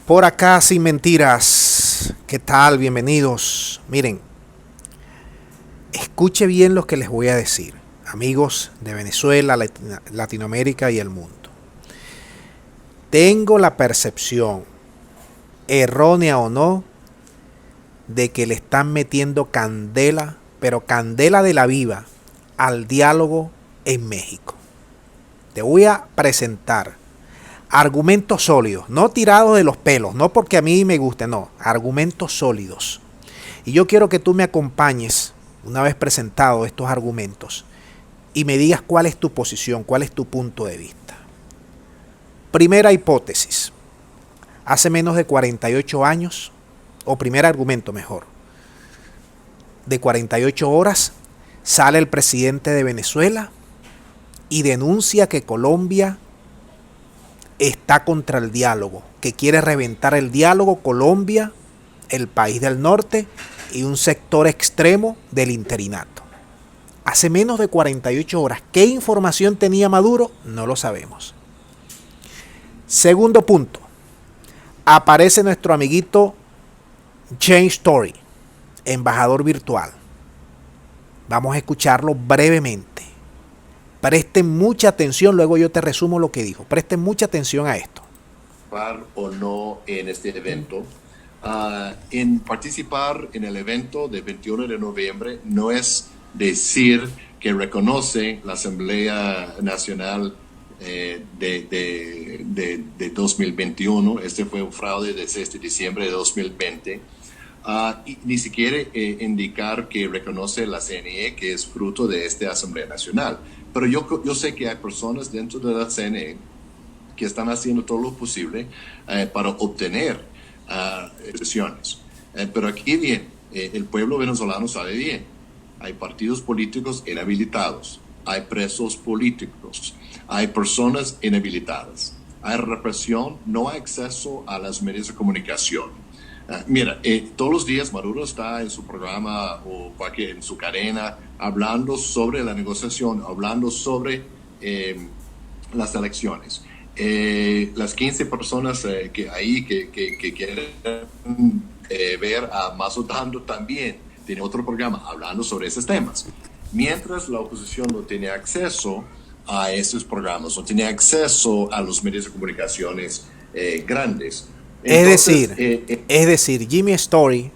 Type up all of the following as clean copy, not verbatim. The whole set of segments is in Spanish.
Por acá sin mentiras. ¿Qué tal? Bienvenidos. Miren, escuche bien lo que les voy a decir, amigos de Venezuela, Latinoamérica y el mundo. Tengo la percepción, errónea o no, de que le están metiendo candela, pero candela de la viva, al diálogo en México. Te voy a presentar argumentos sólidos, no tirados de los pelos, no porque a mí me guste, no, argumentos sólidos. Y yo quiero que tú me acompañes, una vez presentados estos argumentos, y me digas cuál es tu posición, cuál es tu punto de vista. Primera hipótesis, hace menos de 48 años, o primer argumento mejor, de 48 horas, sale el presidente de Venezuela y denuncia que Colombia está contra el diálogo, que quiere reventar el diálogo Colombia, el país del norte y un sector extremo del interinato. Hace menos de 48 horas. ¿Qué información tenía Maduro? No lo sabemos. Segundo punto. Aparece nuestro amiguito James Story, embajador virtual. Vamos a escucharlo brevemente. Presten mucha atención, luego yo te resumo lo que dijo. Presten mucha atención a esto. O no en este evento. En participar en el evento del 21 de noviembre no es decir que reconoce la Asamblea Nacional de 2021. Este fue un fraude del 6 de diciembre de 2020. Y ni siquiera indicar que reconoce la CNE, que es fruto de esta Asamblea Nacional. Pero yo sé que hay personas dentro de la CNE que están haciendo todo lo posible para obtener elecciones. Pero aquí bien, el pueblo venezolano sabe bien. Hay partidos políticos inhabilitados, hay presos políticos, hay personas inhabilitadas, hay represión, no hay acceso a las medios de comunicación. Mira, todos los días Maduro está en su programa o en su cadena hablando sobre la negociación, hablando sobre las elecciones. Las 15 personas que quieren ver a Mazotando también tiene otro programa hablando sobre esos temas. Mientras la oposición no tiene acceso a esos programas, no tiene acceso a los medios de comunicaciones grandes. Entonces, es decir, Jimmy Story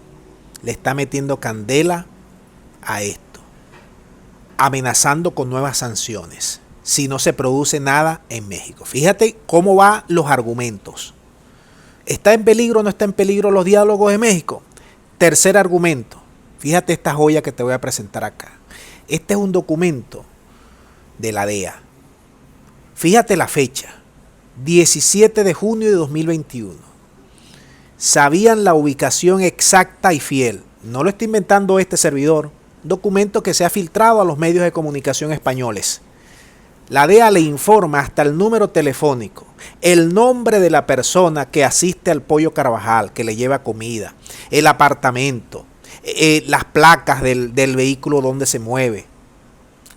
le está metiendo candela a esto, amenazando con nuevas sanciones si no se produce nada en México. Fíjate cómo van los argumentos. ¿Está en peligro o no está en peligro los diálogos de México? Tercer argumento. Fíjate esta joya que te voy a presentar acá. Este es un documento de la DEA. Fíjate la fecha. 17 de junio de 2021. Sabían la ubicación exacta y fiel. No lo está inventando este servidor. Documento que se ha filtrado a los medios de comunicación españoles. La DEA le informa hasta el número telefónico, el nombre de la persona que asiste al Pollo Carvajal, que le lleva comida, el apartamento, las placas del vehículo donde se mueve.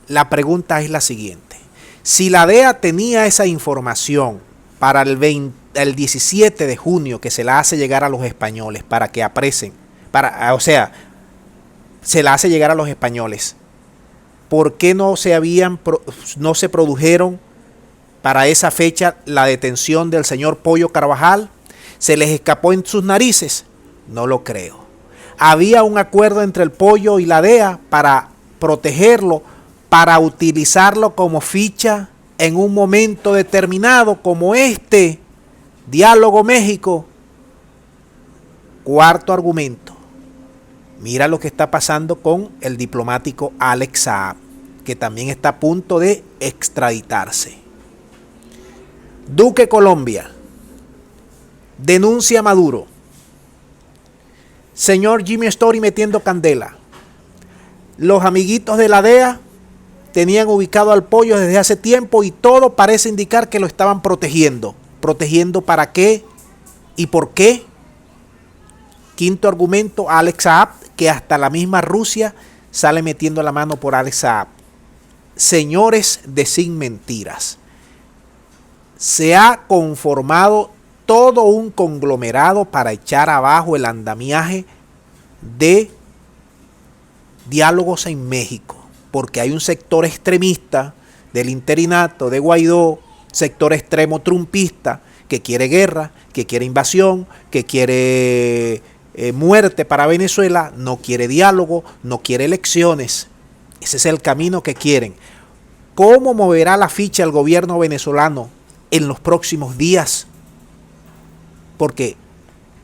La pregunta es la siguiente. Si la DEA tenía esa información para el 17 de junio, que se la hace llegar a los españoles para que apresen, se la hace llegar a los españoles, ¿por qué no se produjeron para esa fecha la detención del señor Pollo Carvajal? ¿Se les escapó en sus narices? No lo creo. Había un acuerdo entre el Pollo y la DEA para protegerlo, para utilizarlo como ficha en un momento determinado como este diálogo México. Cuarto argumento. Mira lo que está pasando con el diplomático Alex Saab, que también está a punto de extraditarse. Duque Colombia denuncia a Maduro. Señor Jimmy Story metiendo candela. Los amiguitos de la DEA tenían ubicado al Pollo desde hace tiempo y todo parece indicar que lo estaban protegiendo. ¿Protegiendo para qué y por qué? Quinto argumento, Alex Saab, que hasta la misma Rusia sale metiendo la mano por Alex Saab. Señores de Sin Mentiras, se ha conformado todo un conglomerado para echar abajo el andamiaje de diálogos en México, porque hay un sector extremista del interinato de Guaidó, sector extremo trumpista, que quiere guerra, que quiere invasión, que quiere muerte para Venezuela, no quiere diálogo, no quiere elecciones. Ese es el camino que quieren. ¿Cómo moverá la ficha el gobierno venezolano en los próximos días? Porque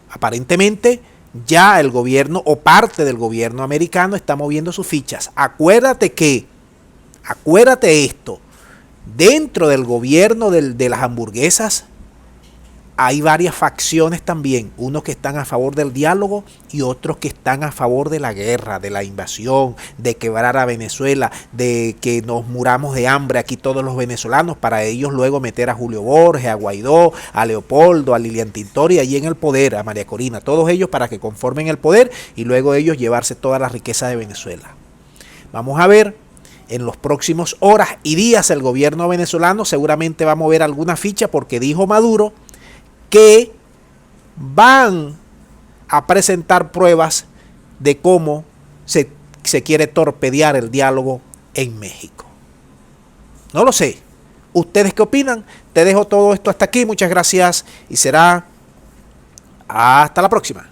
aparentemente ya el gobierno o parte del gobierno americano está moviendo sus fichas. Acuérdate esto, dentro del gobierno de las hamburguesas hay varias facciones también, unos que están a favor del diálogo y otros que están a favor de la guerra, de la invasión, de quebrar a Venezuela, de que nos muramos de hambre aquí todos los venezolanos, para ellos luego meter a Julio Borges, a Guaidó, a Leopoldo, a Lilian Tintori allí en el poder, a María Corina, todos ellos para que conformen el poder y luego ellos llevarse toda la riqueza de Venezuela. Vamos a ver. En los próximos horas y días el gobierno venezolano seguramente va a mover alguna ficha, porque dijo Maduro que van a presentar pruebas de cómo se quiere torpedear el diálogo en México. No lo sé. ¿Ustedes qué opinan? Te dejo todo esto hasta aquí. Muchas gracias y será hasta la próxima.